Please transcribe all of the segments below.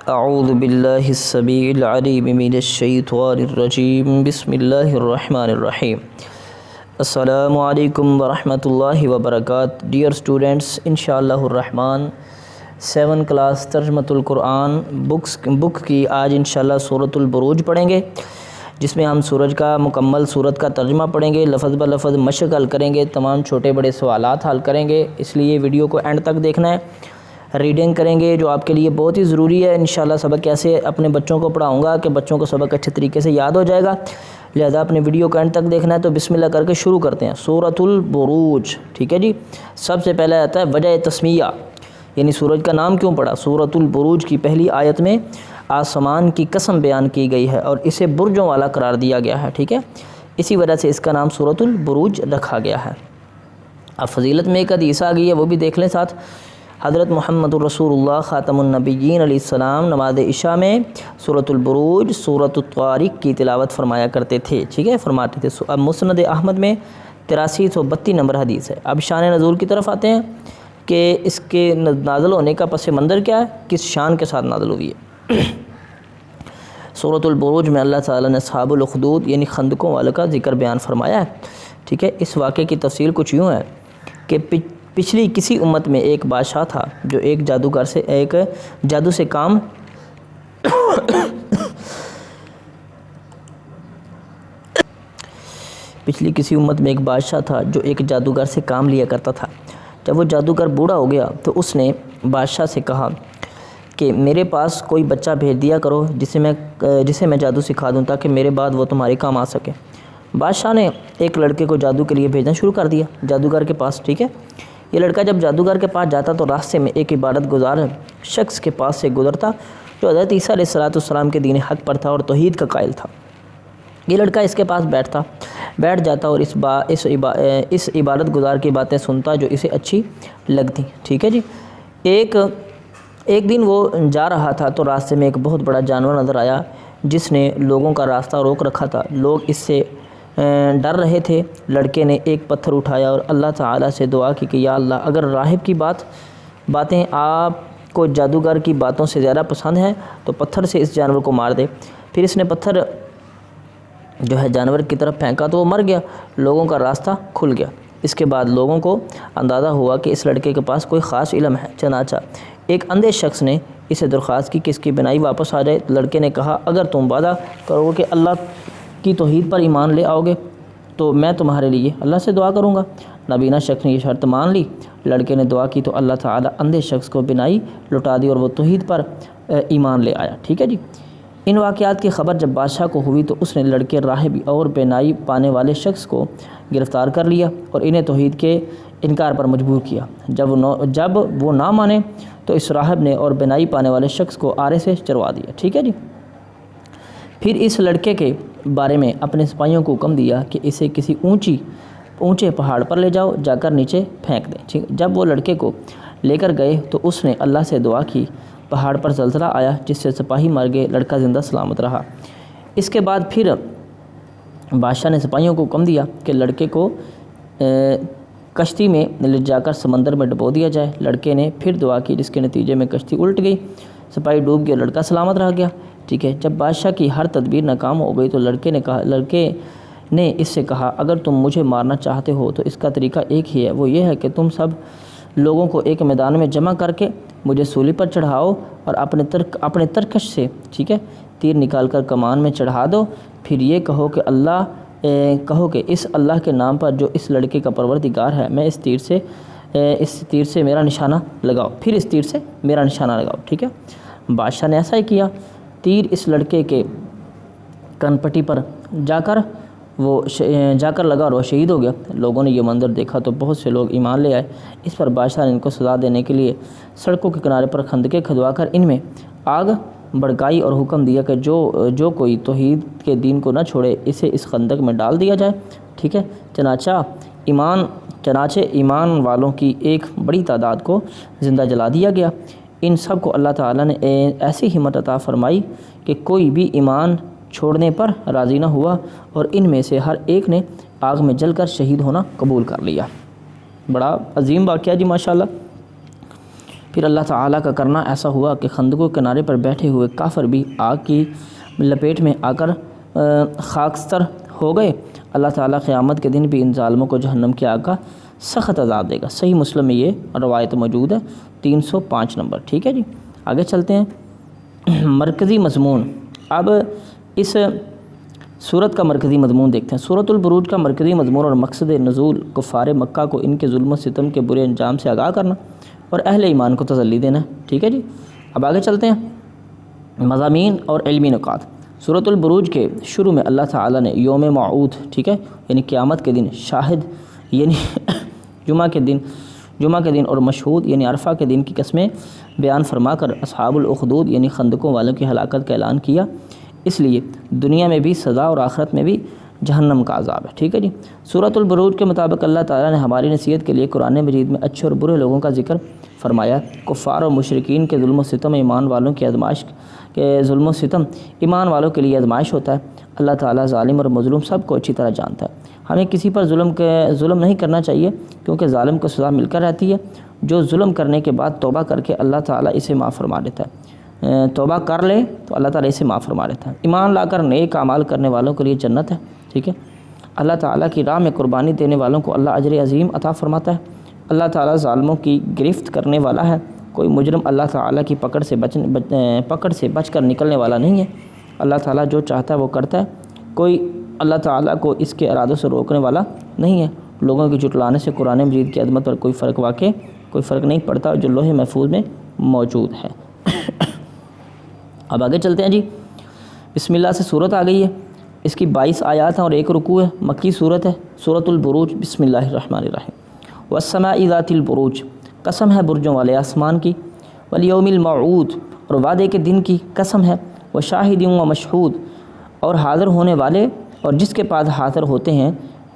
اعوذ باللہ السمیع العلیم من الشیطان الرجیم بسم اللہ الرحمن الرحیم۔ السلام علیکم ورحمۃ اللہ وبرکاتہ۔ ڈیئر اسٹوڈنٹس، انشاءاللہ الرحمن 7 کلاس ترجمۃ القرآن بک کی آج انشاءاللہ سورۃ البروج پڑھیں گے، جس میں ہم سورج کا مکمل سورت کا ترجمہ پڑھیں گے، لفظ بہ لفظ مشق حل کریں گے، تمام چھوٹے بڑے سوالات حل کریں گے، اس لیے ویڈیو کو اینڈ تک دیکھنا ہے۔ ریڈنگ کریں گے جو آپ کے لیے بہت ہی ضروری ہے۔ انشاءاللہ سبق کیسے اپنے بچوں کو پڑھاؤں گا کہ بچوں کو سبق اچھے طریقے سے یاد ہو جائے گا، لہذا اپنے ویڈیو کو اینڈ تک دیکھنا ہے۔ تو بسم اللہ کر کے شروع کرتے ہیں۔ سورۃ البروج، ٹھیک ہے جی۔ سب سے پہلے آتا ہے وجہ تسمیہ، یعنی سورج کا نام کیوں پڑا۔ سورۃ البروج کی پہلی آیت میں آسمان کی قسم بیان کی گئی ہے اور اسے برجوں والا قرار دیا گیا ہے، ٹھیک ہے، اسی وجہ سے اس کا نام سورۃ البروج رکھا گیا ہے۔ اب فضیلت میں ایک حدیث آ گئی ہے، وہ بھی دیکھ لیں ساتھ۔ حضرت محمد الرسول اللہ خاتم النبیین علیہ السلام نماز عشاء میں سورۃ البروج، سورۃ الطارق کی تلاوت فرمایا کرتے تھے، ٹھیک ہے، فرماتے تھے۔ اب مسند احمد میں 8332 نمبر حدیث ہے۔ اب شان نزول کی طرف آتے ہیں کہ اس کے نازل ہونے کا پس منظر کیا ہے، کس شان کے ساتھ نازل ہوئی ہے۔ سورۃ البروج میں اللہ تعالیٰ نے اصحاب الاخدود یعنی خندقوں والوں کا ذکر بیان فرمایا ہے، ٹھیک ہے۔ اس واقعے کی تفصیل کچھ یوں ہے کہ پچھلی کسی امت میں ایک بادشاہ تھا جو ایک جادو سے کام پچھلی کسی امت میں ایک بادشاہ تھا جو ایک جادوگر سے کام لیا کرتا تھا۔ جب وہ جادوگر بوڑھا ہو گیا تو اس نے بادشاہ سے کہا کہ میرے پاس کوئی بچہ بھیج دیا کرو جسے میں جادو سکھا دوں تاکہ میرے بعد وہ تمہارے کام آ سکے۔ بادشاہ نے ایک لڑکے کو جادو کے لیے بھیجنا شروع کر دیا جادوگر کے پاس، ٹھیک ہے۔ یہ لڑکا جب جادوگر کے پاس جاتا تو راستے میں ایک عبادت گزار شخص کے پاس سے گزرتا جو حضرت عیسیٰ علیہ السلام کے دین حق پر تھا اور توحید کا قائل تھا۔ یہ لڑکا اس کے پاس بیٹھ جاتا اور اس عبادت گزار کی باتیں سنتا جو اسے اچھی لگتی، ٹھیک ہے جی۔ ایک دن وہ جا رہا تھا تو راستے میں ایک بہت بڑا جانور نظر آیا جس نے لوگوں کا راستہ روک رکھا تھا۔ لوگ اس سے ڈر رہے تھے۔ لڑکے نے ایک پتھر اٹھایا اور اللہ تعالیٰ سے دعا کی کہ یا اللہ، اگر راہب کی باتیں آپ کو جادوگر کی باتوں سے زیادہ پسند ہیں تو پتھر سے اس جانور کو مار دے۔ پھر اس نے پتھر جو ہے جانور کی طرف پھینکا تو وہ مر گیا، لوگوں کا راستہ کھل گیا۔ اس کے بعد لوگوں کو اندازہ ہوا کہ اس لڑکے کے پاس کوئی خاص علم ہے، چنانچہ ایک اندھے شخص نے اسے درخواست کی کہ اس کی بینائی واپس آ جائے۔ لڑکے نے کہا اگر تم وعدہ کرو گے کہ اللہ کی توحید پر ایمان لے آؤ گے تو میں تمہارے لیے اللہ سے دعا کروں گا۔ نابینا شخص نے یہ شرط مان لی۔ لڑکے نے دعا کی تو اللہ تعالیٰ اندھے شخص کو بینائی لوٹا دی اور وہ توحید پر ایمان لے آیا، ٹھیک ہے جی۔ ان واقعات کی خبر جب بادشاہ کو ہوئی تو اس نے لڑکے، راہب اور بینائی پانے والے شخص کو گرفتار کر لیا اور انہیں توحید کے انکار پر مجبور کیا۔ جب وہ نہ مانے تو اس راہب نے اور بینائی پانے والے شخص کو آرے سے چروا دیا، ٹھیک ہے جی۔ پھر اس لڑکے کے بارے میں اپنے سپاہیوں کو حکم دیا کہ اسے کسی اونچے پہاڑ پر لے جاؤ، جا کر نیچے پھینک دیں، ٹھیک۔ جب وہ لڑکے کو لے کر گئے تو اس نے اللہ سے دعا کی، پہاڑ پر زلزلہ آیا جس سے سپاہی مر گئے، لڑکا زندہ سلامت رہا۔ اس کے بعد پھر بادشاہ نے سپاہیوں کو حکم دیا کہ لڑکے کو کشتی میں لے جا کر سمندر میں ڈبو دیا جائے۔ لڑکے نے پھر دعا کی جس کے نتیجے میں کشتی الٹ گئی، سپاہی ڈوب گیا، لڑکا سلامت رہ گیا، ٹھیک ہے۔ جب بادشاہ کی ہر تدبیر ناکام ہو گئی تو لڑکے نے اس سے کہا اگر تم مجھے مارنا چاہتے ہو تو اس کا طریقہ ایک ہی ہے، وہ یہ ہے کہ تم سب لوگوں کو ایک میدان میں جمع کر کے مجھے سولی پر چڑھاؤ اور اپنے ترکش سے، ٹھیک ہے، تیر نکال کر کمان میں چڑھا دو، پھر یہ کہو کہ اس اللہ کے نام پر جو اس لڑکے کا پروردگار ہے، میں اس تیر سے میرا نشانہ لگاؤ، پھر اس تیر سے میرا نشانہ لگاؤ، ٹھیک ہے۔ بادشاہ نے ایسا ہی کیا۔ تیر اس لڑکے کے کن پٹی پر جا کر لگا اور وہ شہید ہو گیا۔ لوگوں نے یہ منظر دیکھا تو بہت سے لوگ ایمان لے آئے۔ اس پر بادشاہ نے ان کو سزا دینے کے لیے سڑکوں کے کنارے پر خندقیں کھدوا کر ان میں آگ بھڑکائی اور حکم دیا کہ جو کوئی توحید کے دین کو نہ چھوڑے اسے اس خندق میں ڈال دیا جائے، ٹھیک ہے۔ چنانچہ ایمان والوں کی ایک بڑی تعداد کو زندہ جلا دیا گیا۔ ان سب کو اللہ تعالیٰ نے ایسی ہمت عطا فرمائی کہ کوئی بھی ایمان چھوڑنے پر راضی نہ ہوا اور ان میں سے ہر ایک نے آگ میں جل کر شہید ہونا قبول کر لیا۔ بڑا عظیم واقعہ جی، ماشاءاللہ۔ پھر اللہ تعالیٰ کا کرنا ایسا ہوا کہ خندق کے کنارے پر بیٹھے ہوئے کافر بھی آگ کی لپیٹ میں آ کر خاکستر ہو گئے۔ اللہ تعالیٰ قیامت کے دن بھی ان ظالموں کو جہنم کی آگ کا سخت عذاب دے گا۔ صحیح مسلم میں یہ روایت موجود ہے، 305 نمبر۔ ٹھیک ہے جی، آگے چلتے ہیں۔ مرکزی مضمون، اب اس سورت کا مرکزی مضمون دیکھتے ہیں۔ سورۃ البروج کا مرکزی مضمون اور مقصد نزول کفار مکہ کو ان کے ظلم و ستم کے برے انجام سے آگاہ کرنا اور اہل ایمان کو تسلی دینا ہے۔ ٹھیک ہے جی، اب آگے چلتے ہیں۔ مضامین اور علمی نکات۔ سورۃ البروج کے شروع میں اللہ تعالیٰ نے یوم موعود، ٹھیک ہے، یعنی قیامت کے دن، شاہد یعنی جمعہ کے دن اور مشہود یعنی عرفہ کے دن کی قسمیں بیان فرما کر اصحاب الاخدود یعنی خندقوں والوں کی ہلاکت کا اعلان کیا۔ اس لیے دنیا میں بھی سزا اور آخرت میں بھی جہنم کا عذاب ہے۔ ٹھیک ہے جی، سورۃ البروج کے مطابق اللہ تعالیٰ نے ہماری نصیحت کے لیے قرآن مجید میں اچھے اور برے لوگوں کا ذکر فرمایا۔ کفار اور مشرکین کے ظلم و ستم ایمان والوں کی آزمائش کے ظلم و ستم ایمان والوں کے لیے آزمائش ہوتا ہے۔ اللہ تعالیٰ ظالم اور مظلوم سب کو اچھی طرح جانتا ہے۔ ہمیں کسی پر ظلم نہیں کرنا چاہیے، کیونکہ ظالم کو سزا مل کر رہتی ہے۔ جو ظلم کرنے کے بعد توبہ کر کے اللہ تعالیٰ اسے معاف فرما دیتا ہے، توبہ کر لے تو اللہ تعالیٰ اسے معاف فرما دیتا ہے۔ ایمان لا کر نیک اعمال کرنے والوں کے لیے جنت ہے۔ ٹھیک ہے، اللہ تعالیٰ کی راہ میں قربانی دینے والوں کو اللہ اجر عظیم عطا فرماتا ہے۔ اللہ تعالیٰ ظالموں کی گرفت کرنے والا ہے۔ کوئی مجرم اللہ تعالیٰ کی پکڑ سے بچ کر نکلنے والا نہیں ہے۔ اللہ تعالیٰ جو چاہتا ہے وہ کرتا ہے، کوئی اللہ تعالیٰ کو اس کے ارادوں سے روکنے والا نہیں ہے۔ لوگوں کی جھٹلانے سے قرآن مجید کی عظمت پر کوئی فرق نہیں پڑتا جو لوح محفوظ میں موجود ہے۔ اب آگے چلتے ہیں جی۔ بسم اللہ سے صورت آ گئی ہے، اس کی 22 آیات ہیں اور 1 رکوع ہے، مکی صورت ہے۔ سورۃ البروج، بسم اللہ الرحمن الرحیم۔ والسماء ذات البروج، قسم ہے برجوں والے آسمان کی، والیوم الموعود، اور وعدے کے دن کی قسم ہے، وشاہد و مشہود، اور حاضر ہونے والے اور جس کے پاس حاضر ہوتے ہیں۔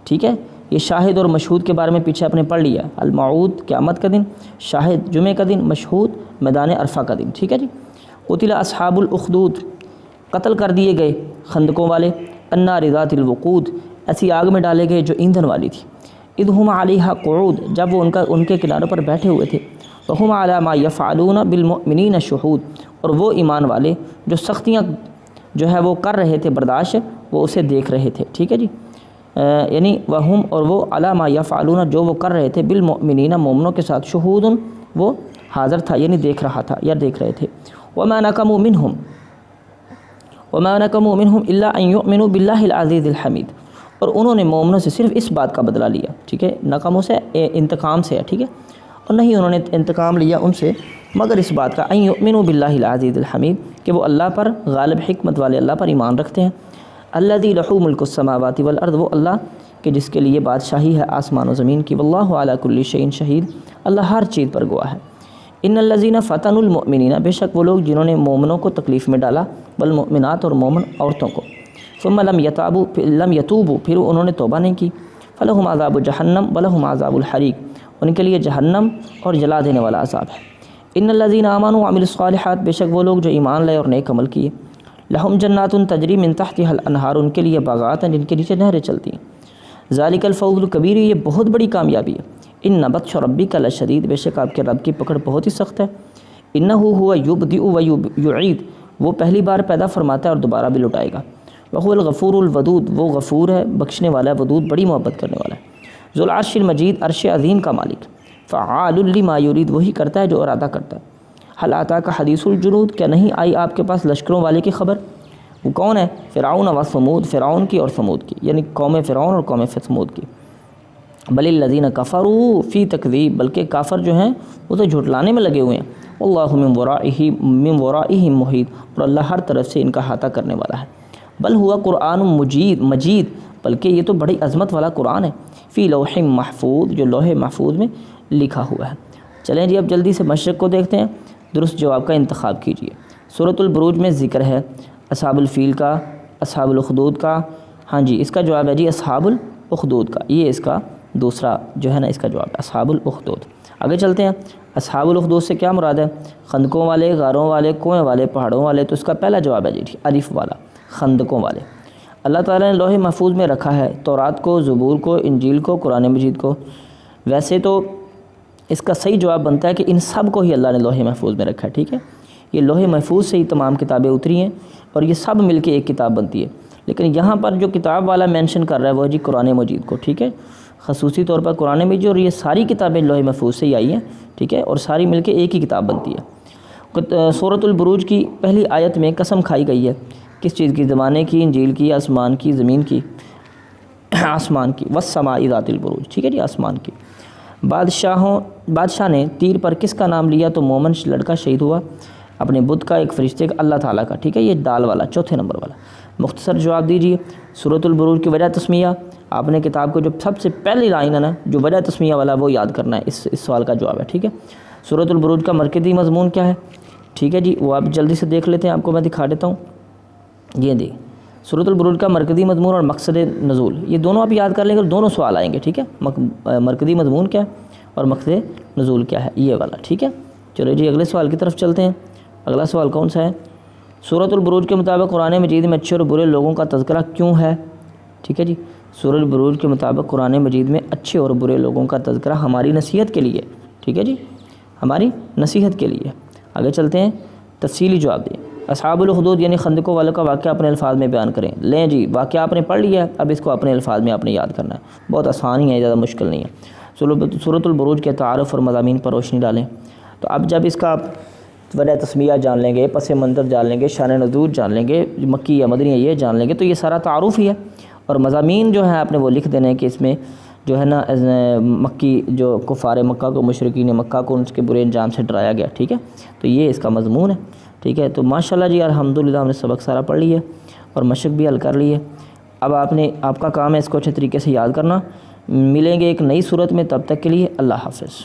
ٹھیک ہے، یہ شاہد اور مشہود کے بارے میں پیچھے آپ نے پڑھ لیا۔ الموعود قیامت کا دن، شاہد جمعے کا دن، مشہود میدان عرفہ کا دن۔ ٹھیک ہے جی۔ قتل اصحاب الاخدود، قتل کر دیے گئے خندقوں والے، النار ذات الوقود، ایسی آگ میں ڈالے گئے جو ایندھن والی تھی، اذ ہم علیہا قعود، جب وہ ان کے کناروں پر بیٹھے ہوئے تھے، وہم علی ما یفعلون بالمؤمنین شہود، اور وہ ایمان والے جو سختیاں جو ہے وہ کر رہے تھے برداشت، وہ اسے دیکھ رہے تھے۔ ٹھیک ہے جی، یعنی وہم اور وہ علی ما یفعلون، جو وہ کر رہے تھے، بالمؤمنین مومنوں کے ساتھ، شہود وہ حاضر تھا یعنی دیکھ رہا تھا یا دیکھ رہے تھے۔ وما نقموا منہم الا ان یؤمنوا باللہ العزیز الحمید، اور انہوں نے مومنوں سے صرف اس بات کا بدلہ لیا۔ ٹھیک ہے، نقموں سے انتقام سے ہے، ٹھیک ہے، اور نہیں انہوں نے انتقام لیا ان سے مگر اس بات کا، ان یؤمنوا باللہ العزیز الحمید، کہ وہ اللہ پر، غالب حکمت والے اللہ پر ایمان رکھتے ہیں۔ الذی لہ ملک السماوات والارض، وہ اللہ کہ جس کے لیے بادشاہی ہے آسمان و زمین کی، واللہ علی کل شیء شہید، اللہ ہر چیز پر گواہ ہے۔ ان الذین فتنوا المؤمنین، بے شک وہ لوگ جنہوں نے مومنوں کو تکلیف میں ڈالا، والمؤمنات اور مومن عورتوں کو، ثم لم یتوبوا، پھر انہوں نے توبہ نہیں کی، فلہم عذاب جہنم ولہم عذاب الحریق، ان کے لیے جہنم اور جلا دینے والا عذاب ہے۔ ان الذین آمنوا وعملوا الصالحات، بے شک وہ لوگ جو ایمان لائے اور نیک عمل کیے، لہم جنات تجری من تحتها الانہار، ان کے لیے باغات ہیں جن کے نیچے نہریں چلتی ہیں۔ ذالک الفوز الکبیر، یہ بہت بڑی کامیابی ہے۔ ان بطش ربک لشدید، بے شک آپ کے رب کی پکڑ بہت ہی سخت ہے۔ انہ ہوا یبدئ و یعید، وہ پہلی بار پیدا فرماتا ہے اور دوبارہ بھی لٹائے گا۔ وہو الغفور الودود، وہ غفور ہے، بخشنے والا ہے، ودود بڑی محبت کرنے والا ہے۔ ذو العرش المجید، عرش عظیم کا مالک، فعال لما یرید، وہی کرتا ہے جو ارادہ کرتا ہے۔ حل اتاک حدیث الجنود، کیا نہیں آئی آپ کے پاس لشکروں والے کی خبر؟ وہ کون ہے؟ فرعون و ثمود، فرعون کی اور ثمود کی، یعنی قوم فرعون اور قوم ثمود کی۔ بل الذین کفروا فی تکذیب، بلکہ کافر جو ہیں وہ تو جھٹلانے میں لگے ہوئے ہیں۔ واللہ من ورائہم محیط، اور اللہ ہر طرف سے ان کا احاطہ کرنے والا ہے۔ بل ہوا قرآن مجید، بلکہ یہ تو بڑی عظمت والا قرآن ہے، فی لوح محفوظ، جو لوح محفوظ میں لکھا ہوا ہے۔ چلیں جی اب جلدی سے مشرق کو دیکھتے ہیں، درست جواب کا انتخاب کیجیے۔ سورۃ البروج میں ذکر ہے اصحاب الفیل کا، اصحاب الاخدود کا، ہاں جی اس کا جواب ہے جی اصحاب الاخدود کا، یہ اس کا دوسرا جو ہے نا اس کا جواب ہے اصحاب الاخدود۔ آگے چلتے ہیں، اصحاب الاخدود سے کیا مراد ہے؟ خندقوں والے، غاروں والے، کنویں والے، پہاڑوں والے، تو اس کا پہلا جواب ہے جی الف والا، خندقوں والے۔ اللہ تعالیٰ نے لوح محفوظ میں رکھا ہے تورات کو، زبور کو، انجیل کو، قرآن مجید کو۔ ویسے تو اس کا صحیح جواب بنتا ہے کہ ان سب کو ہی اللہ نے لوح محفوظ میں رکھا ہے، ٹھیک ہے، یہ لوح محفوظ سے ہی تمام کتابیں اتری ہیں اور یہ سب مل کے ایک کتاب بنتی ہے۔ لیکن یہاں پر جو کتاب والا مینشن کر رہا ہے وہ جی قرآن مجید کو، ٹھیک ہے، خصوصی طور پر قرآن مجید، اور یہ ساری کتابیں لوح محفوظ سے ہی آئی ہیں، ٹھیک ہے، اور ساری مل کے ایک ہی کتاب بنتی ہے۔ سورۃ البروج کی پہلی آیت میں قسم کھائی گئی ہے، کس چیز کی؟ زمانے کی، انجیل کی، آسمان کی، زمین کی، آسمان کی، والسماء ذات البروج، ٹھیک ہے جی، آسمان کی۔ بادشاہ نے تیر پر کس کا نام لیا تو مومن لڑکا شہید ہوا؟ اپنے بت کا، ایک فرشتے کا، اللہ تعالیٰ کا، ٹھیک ہے، یہ ڈال والا چوتھے نمبر والا۔ مختصر جواب دیجیے۔ سورۃ البروج کی وجہ تسمیہ، آپ نے کتاب کو جو سب سے پہلی لائن ہے نا جو وجہ تسمیہ والا وہ یاد کرنا ہے، اس سوال کا جواب ہے، ٹھیک ہے۔ سورۃ البروج کا مرکزی مضمون کیا ہے؟ ٹھیک ہے جی، وہ آپ جلدی سے دیکھ لیتے ہیں، آپ کو میں دکھا دیتا ہوں، یہ دیکھ سورۃ البروج کا مرکزی مضمون اور مقصد نزول، یہ دونوں آپ یاد کر لیں گے، دونوں سوال آئیں گے، ٹھیک ہے، مرکزی مضمون کیا ہے اور مقصد نزول کیا ہے، یہ والا، ٹھیک ہے۔ چلو جی اگلے سوال کی طرف چلتے ہیں۔ اگلا سوال کون سا ہے؟ سورۃ البروج کے مطابق قرآن مجید میں اچھے اور برے لوگوں کا تذکرہ کیوں ہے؟ ٹھیک ہے جی، سورۃ البروج کے مطابق قرآن مجید میں اچھے اور برے لوگوں کا تذکرہ ہماری نصیحت کے لیے، ٹھیک ہے جی، ہماری نصیحت کے لیے۔ آگے چلتے ہیں، تفصیلی جواب دیں۔ اصحاب الخدود یعنی خندقوں والوں کا واقعہ اپنے الفاظ میں بیان کریں۔ لیں جی، واقعہ آپ نے پڑھ لیا ہے، اب اس کو اپنے الفاظ میں آپ نے یاد کرنا ہے، بہت آسان ہی ہے، زیادہ مشکل نہیں ہے۔ سورۃ البروج کے تعارف اور مضامین پر روشنی ڈالیں۔ تو اب جب اس کا وجہ تسمیہ جان لیں گے، پس منظر جان لیں گے، شان نزول جان لیں گے، مکی یا مدنی ہے یہ جان لیں گے، تو یہ سارا تعارف ہی ہے، اور مضامین جو ہیں آپ نے وہ لکھ دینے ہیں کہ اس میں جو ہے نا مکی جو کفار مکہ کو، مشرکین مکہ کو ان کے برے انجام سے ڈرایا گیا، ٹھیک ہے، تو یہ اس کا مضمون ہے، ٹھیک ہے۔ تو ماشاءاللہ جی الحمدللہ ہم نے سبق سارا پڑھ لی ہے اور مشق بھی حل کر لی ہے۔ اب آپ کا کام ہے اس کو اچھے طریقے سے یاد کرنا۔ ملیں گے ایک نئی صورت میں، تب تک کے لیے اللہ حافظ۔